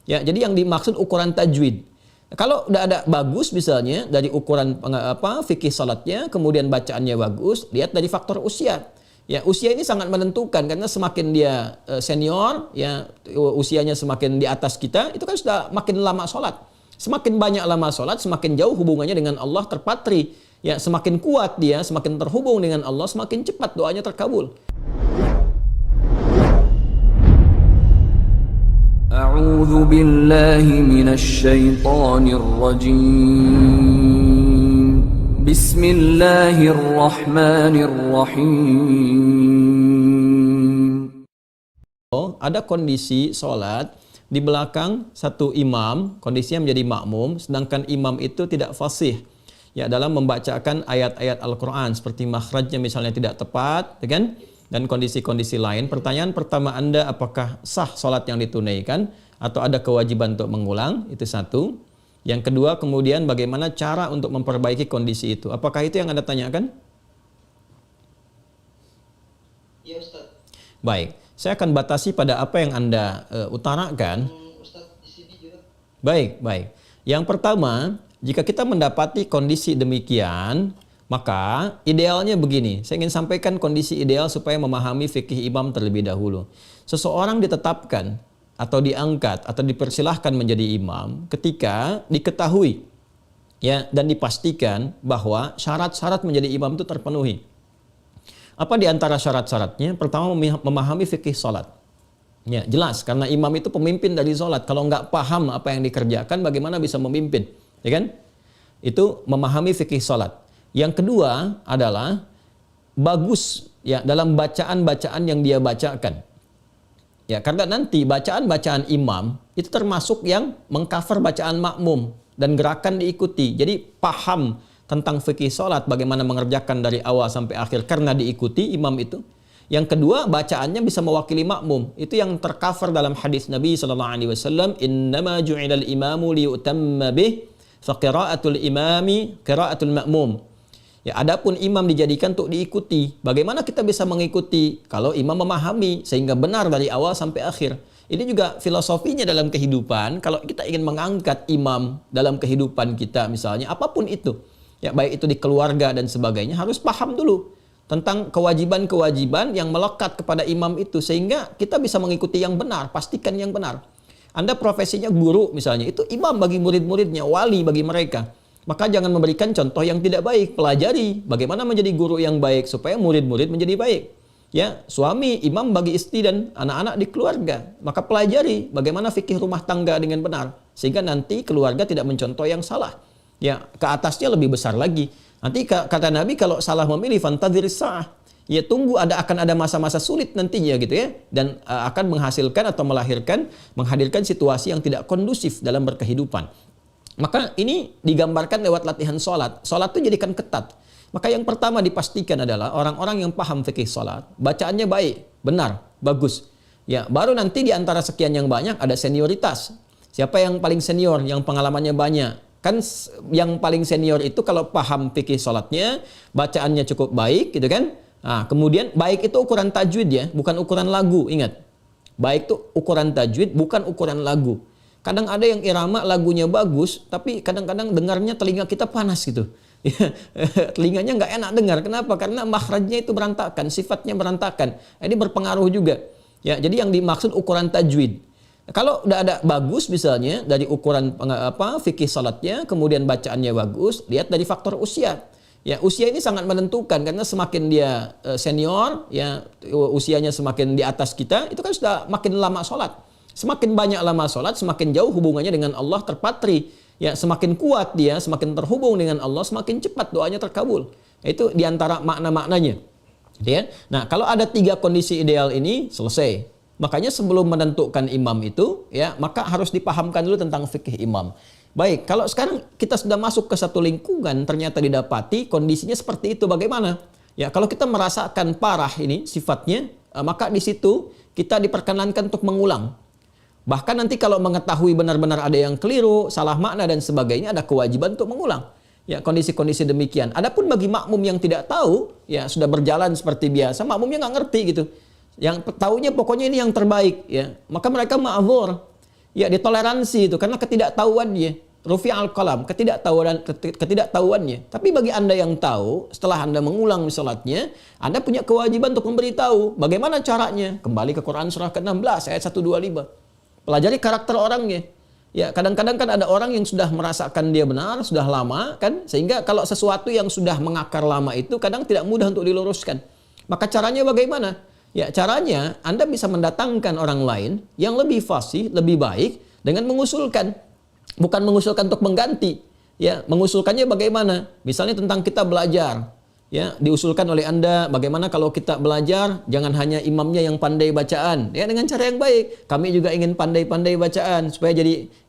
Ya, jadi yang dimaksud ukuran tajwid. Kalau udah ada bagus misalnya dari ukuran fikih salatnya, kemudian bacaannya bagus, lihat dari faktor usia. Ya, usia ini sangat menentukan karena semakin dia senior, ya usianya semakin di atas kita, itu kan sudah makin lama sholat. Semakin banyak lama sholat, semakin jauh hubungannya dengan Allah terpatri. Ya, semakin kuat dia, semakin terhubung dengan Allah, semakin cepat doanya terkabul. A'udzu billahi minasy syaithanir rajim. Bismillahirrahmanirrahim. Ada kondisi sholat di belakang satu imam, kondisinya menjadi makmum, sedangkan imam itu tidak fasih ya dalam membacakan ayat-ayat Al-Quran, seperti makhrajnya misalnya tidak tepat, ya kan? Dan kondisi-kondisi lain. Pertanyaan pertama Anda, apakah sah sholat yang ditunaikan atau ada kewajiban untuk mengulang? Itu satu. Yang kedua, kemudian bagaimana cara untuk memperbaiki kondisi itu? Apakah itu yang Anda tanyakan? Ya Ustaz. Baik, saya akan batasi pada apa yang Anda utarakan. Ustaz di sini juga. Baik. Yang pertama, jika kita mendapati kondisi demikian, maka idealnya begini. Saya ingin sampaikan kondisi ideal supaya memahami fikih imam terlebih dahulu. Seseorang ditetapkan atau diangkat atau dipersilahkan menjadi imam ketika diketahui ya dan dipastikan bahwa syarat-syarat menjadi imam itu terpenuhi. Apa di antara syarat-syaratnya? Pertama, memahami fikih salat. Ya, jelas karena imam itu pemimpin dari salat. Kalau nggak paham apa yang dikerjakan, bagaimana bisa memimpin? Ya kan? Itu memahami fikih salat. Yang kedua adalah bagus ya dalam bacaan-bacaan yang dia bacakan. Ya, karena nanti bacaan-bacaan imam itu termasuk yang mengcover bacaan makmum dan gerakan diikuti. Jadi paham tentang fikih salat, bagaimana mengerjakan dari awal sampai akhir karena diikuti imam itu. Yang kedua, bacaannya bisa mewakili makmum. Itu yang tercover dalam hadis Nabi SAW, "Innama ju'ilal imamu liyutamma bih, fa qira'atul imami qira'atul ma'mum." Ya, adapun imam dijadikan untuk diikuti. Bagaimana kita bisa mengikuti? Kalau imam memahami sehingga benar dari awal sampai akhir. Ini juga filosofinya dalam kehidupan. Kalau kita ingin mengangkat imam dalam kehidupan kita misalnya, apapun itu, ya baik itu di keluarga dan sebagainya, harus paham dulu tentang kewajiban-kewajiban yang melekat kepada imam itu sehingga kita bisa mengikuti yang benar, pastikan yang benar. Anda profesinya guru misalnya, itu imam bagi murid-muridnya, wali bagi mereka. Maka jangan memberikan contoh yang tidak baik, pelajari bagaimana menjadi guru yang baik supaya murid-murid menjadi baik. Ya, suami imam bagi istri dan anak-anak di keluarga. Maka pelajari bagaimana fikih rumah tangga dengan benar sehingga nanti keluarga tidak mencontoh yang salah. Ya, ke atasnya lebih besar lagi. Nanti kata Nabi, kalau salah memilih fantadhiris sa'ah. Ya, tunggu akan ada masa-masa sulit nantinya gitu ya, dan akan menghasilkan atau menghadirkan situasi yang tidak kondusif dalam berkehidupan. Maka ini digambarkan lewat latihan sholat. Sholat itu jadikan ketat. Maka yang pertama dipastikan adalah orang-orang yang paham fikih sholat, bacaannya baik, benar, bagus. Ya, baru nanti di antara sekian yang banyak ada senioritas. Siapa yang paling senior, yang pengalamannya banyak? Kan yang paling senior itu kalau paham fikih sholatnya, bacaannya cukup baik gitu kan. Nah, kemudian baik itu ukuran tajwid ya, bukan ukuran lagu, ingat. Baik itu ukuran tajwid, bukan ukuran lagu. Kadang ada yang irama lagunya bagus, tapi kadang-kadang dengarnya telinga kita panas gitu. Telinganya nggak enak dengar. Kenapa? Karena makhrajnya itu berantakan, sifatnya berantakan. Ini berpengaruh juga. Ya, jadi yang dimaksud ukuran tajwid. Kalau udah ada bagus misalnya dari ukuran fikih salatnya, kemudian bacaannya bagus, lihat dari faktor usia. Ya, usia ini sangat menentukan karena semakin dia senior, ya usianya semakin di atas kita, itu kan sudah makin lama sholat. Semakin banyak lama sholat, semakin jauh hubungannya dengan Allah terpatri. Ya, semakin kuat dia, semakin terhubung dengan Allah, semakin cepat doanya terkabul. Itu diantara makna-maknanya. Ya. Nah, kalau ada 3 kondisi ideal ini, selesai. Makanya sebelum menentukan imam itu, ya maka harus dipahamkan dulu tentang fikih imam. Baik, kalau sekarang kita sudah masuk ke satu lingkungan, ternyata didapati kondisinya seperti itu, bagaimana? Ya, kalau kita merasakan parah ini sifatnya, maka di situ kita diperkenankan untuk mengulang. Bahkan nanti kalau mengetahui benar-benar ada yang keliru, salah makna dan sebagainya, ada kewajiban untuk mengulang. Ya, kondisi-kondisi demikian. Adapun bagi makmum yang tidak tahu, ya sudah berjalan seperti biasa, makmumnya nggak ngerti gitu. Yang tahunya pokoknya ini yang terbaik, ya. Maka mereka ma'dzur. Ya, ditoleransi itu karena ketidaktahuannya. Rufi'al qalam, ketidaktahuannya. Tapi bagi Anda yang tahu, setelah Anda mengulang salatnya, Anda punya kewajiban untuk memberitahu bagaimana caranya. Kembali ke Quran surah ke-16 ayat 125. Pelajari karakter orangnya. Ya, kadang-kadang kan ada orang yang sudah merasakan dia benar, sudah lama kan, sehingga kalau sesuatu yang sudah mengakar lama itu kadang tidak mudah untuk diluruskan. Maka caranya bagaimana? Ya, caranya Anda bisa mendatangkan orang lain yang lebih fasih, lebih baik dengan mengusulkan. Bukan mengusulkan untuk mengganti, ya, mengusulkannya bagaimana? Misalnya tentang kita belajar, ya, diusulkan oleh Anda bagaimana kalau kita belajar jangan hanya imamnya yang pandai bacaan, ya, dengan cara yang baik. Kami juga ingin pandai-pandai bacaan supaya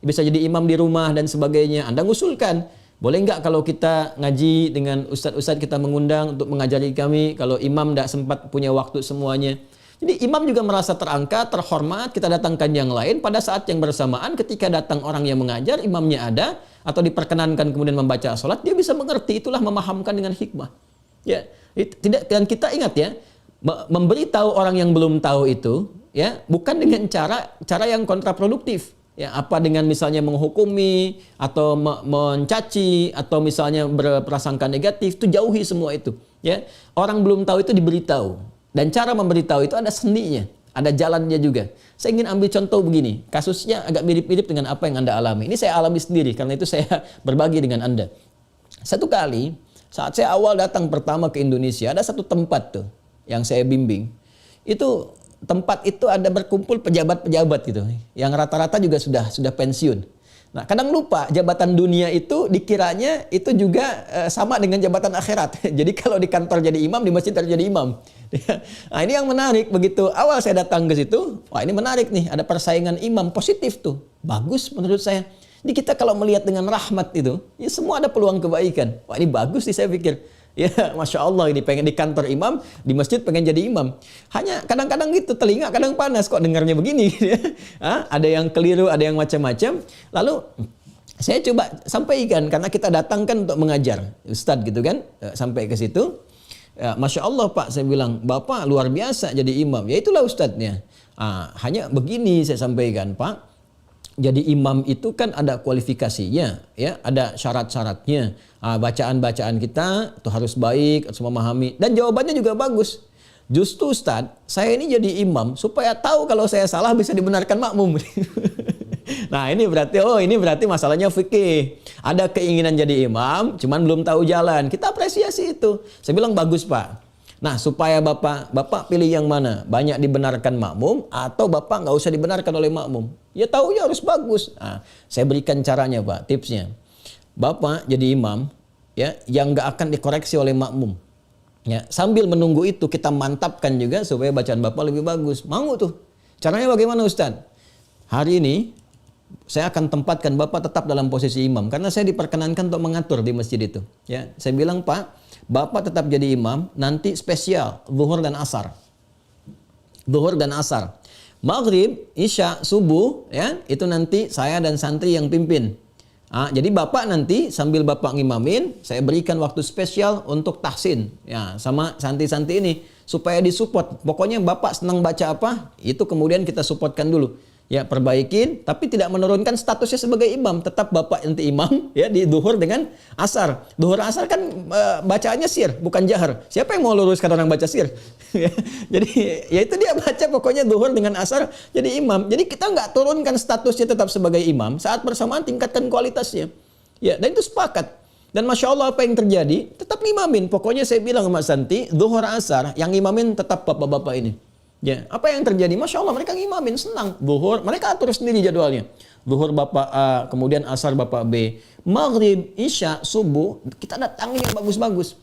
bisa jadi imam di rumah dan sebagainya. Anda ngusulkan, boleh nggak kalau kita ngaji dengan ustadz-ustadz kita mengundang untuk mengajari kami kalau imam tidak sempat punya waktu semuanya. Jadi imam juga merasa terangkat, terhormat, kita datangkan yang lain pada saat yang bersamaan ketika datang orang yang mengajar, imamnya ada atau diperkenankan kemudian membaca sholat, dia bisa mengerti, itulah memahamkan dengan hikmah. Ya, tidak, dan kita ingat ya, memberitahu orang yang belum tahu itu, ya, bukan dengan cara yang kontraproduktif. Ya, apa dengan misalnya menghukumi atau mencaci atau misalnya berprasangka negatif, itu jauhi semua itu. Ya, orang belum tahu itu diberitahu. Dan cara memberitahu itu ada sendinya, ada jalannya juga. Saya ingin ambil contoh begini, kasusnya agak mirip-mirip dengan apa yang Anda alami. Ini saya alami sendiri, karena itu saya berbagi dengan Anda. Satu kali, saat saya awal datang pertama ke Indonesia, ada satu tempat tuh yang saya bimbing. Itu tempat itu ada berkumpul pejabat-pejabat gitu, yang rata-rata juga sudah pensiun. Nah, kadang lupa jabatan dunia itu dikiranya itu juga sama dengan jabatan akhirat. Jadi kalau di kantor jadi imam, di masjid harus jadi imam. Nah, ini yang menarik, begitu awal saya datang ke situ, wah ini menarik nih, ada persaingan imam positif tuh. Bagus menurut saya. Jadi kita kalau melihat dengan rahmat itu, ya semua ada peluang kebaikan. Wah ini bagus sih saya pikir. Ya, Masya Allah, ini pengen di kantor imam, di masjid pengen jadi imam. Hanya kadang-kadang gitu, telinga kadang panas kok dengarnya begini. Ada yang keliru, ada yang macam-macam. Lalu saya coba sampaikan, karena kita datang kan untuk mengajar. Ustadz gitu kan, sampai ke situ. Ya, Masya Allah Pak, saya bilang, Bapak luar biasa jadi imam. Ya itulah Ustadznya. Hanya begini saya sampaikan Pak. Jadi imam itu kan ada kualifikasinya, ya, ada syarat-syaratnya. Bacaan-bacaan kita itu harus baik, harus memahami. Dan jawabannya juga bagus. Justru Ustadz, saya ini jadi imam supaya tahu kalau saya salah bisa dibenarkan makmum. Nah ini berarti masalahnya fikih. Ada keinginan jadi imam, cuman belum tahu jalan. Kita apresiasi itu. Saya bilang bagus Pak. Nah supaya Bapak pilih yang mana? Banyak dibenarkan makmum atau Bapak nggak usah dibenarkan oleh makmum? Ya taunya harus bagus. Nah, saya berikan caranya Pak, tipsnya. Bapak jadi imam, ya, yang nggak akan dikoreksi oleh makmum. Ya, sambil menunggu itu kita mantapkan juga supaya bacaan Bapak lebih bagus. Mau tuh. Caranya bagaimana Ustadz? Hari ini saya akan tempatkan Bapak tetap dalam posisi imam karena saya diperkenankan untuk mengatur di masjid itu. Ya, saya bilang Pak, Bapak tetap jadi imam, nanti spesial zuhur dan asar. Zuhur dan asar. Maghrib, isya, subuh, ya, itu nanti saya dan santri yang pimpin. Jadi Bapak nanti sambil Bapak ngimamin, saya berikan waktu spesial untuk tahsin, ya, sama santri-santri ini supaya disupport. Pokoknya Bapak senang baca apa, itu kemudian kita supportkan dulu. Ya, perbaikin, tapi tidak menurunkan statusnya sebagai imam. Tetap Bapak nanti imam, ya, di duhur dengan asar. Duhur asar kan bacaannya sir, bukan jahar. Siapa yang mau luruskan orang baca sir? Jadi, ya itu dia baca pokoknya duhur dengan asar jadi imam. Jadi kita nggak turunkan statusnya tetap sebagai imam, saat bersamaan tingkatkan kualitasnya. Ya, dan itu sepakat. Dan Masya Allah apa yang terjadi? Tetap ngimamin. Pokoknya saya bilang sama Santi, duhur asar, yang ngimamin tetap bapak-bapak ini. Ya, apa yang terjadi? Masya Allah mereka ngimamin, senang. Zuhur, mereka atur sendiri jadwalnya. Zuhur Bapak A, kemudian asar Bapak B. Maghrib, isya, subuh, kita datangin yang bagus-bagus.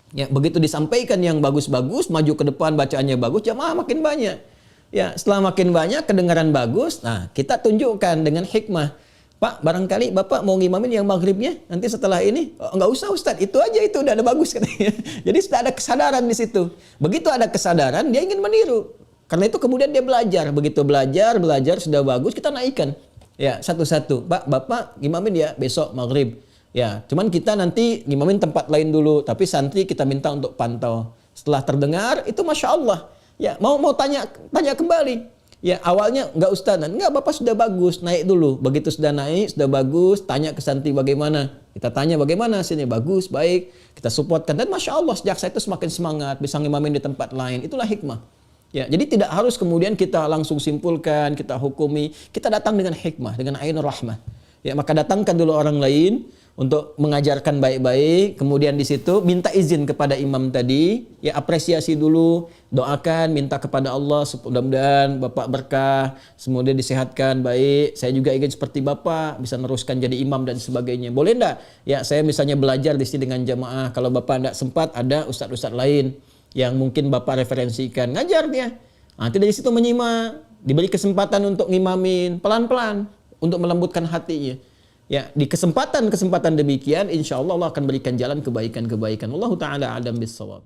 Ya, begitu disampaikan yang bagus-bagus, maju ke depan bacaannya bagus, jamaah makin banyak. Ya, setelah makin banyak, kedengaran bagus, nah kita tunjukkan dengan hikmah. Pak, barangkali Bapak mau ngimamin yang maghribnya, nanti setelah ini, oh, nggak usah Ustadz, itu aja itu udah ada bagus katanya. Jadi sudah ada kesadaran di situ. Begitu ada kesadaran, dia ingin meniru. Karena itu kemudian dia belajar. Begitu belajar sudah bagus, kita naikkan. Ya, satu-satu. Pak, Bapak ngimamin ya besok maghrib. Ya, cuman kita nanti ngimamin tempat lain dulu, tapi santri kita minta untuk pantau. Setelah terdengar, itu Masya Allah. Ya, mau tanya kembali. Ya awalnya enggak Ustaz, enggak Bapak sudah bagus, naik dulu. Begitu sudah naik, sudah bagus, tanya ke santri bagaimana. Kita tanya bagaimana sini, bagus, baik. Kita supportkan dan Masya Allah sejak saya itu semakin semangat, bisa ngimamin di tempat lain. Itulah hikmah. Ya, jadi tidak harus kemudian kita langsung simpulkan, kita hukumi. Kita datang dengan hikmah, dengan ainur rahmah. Ya, maka datangkan dulu orang lain untuk mengajarkan baik-baik, kemudian di situ minta izin kepada imam tadi, ya apresiasi dulu, doakan, minta kepada Allah mudah-mudahan Bapak berkah, semoga disehatkan baik, saya juga ingin seperti Bapak, bisa meneruskan jadi imam dan sebagainya. Boleh enggak? Ya saya misalnya belajar di sini dengan jamaah, kalau Bapak enggak sempat ada ustadz-ustadz lain yang mungkin Bapak referensikan, ngajar dia. Nanti dari situ menyimak, diberi kesempatan untuk ngimamin, pelan-pelan, untuk melembutkan hatinya. Ya, di kesempatan demikian insya Allah Allah akan berikan jalan kebaikan-kebaikan. Wallahu taala alam bissawab.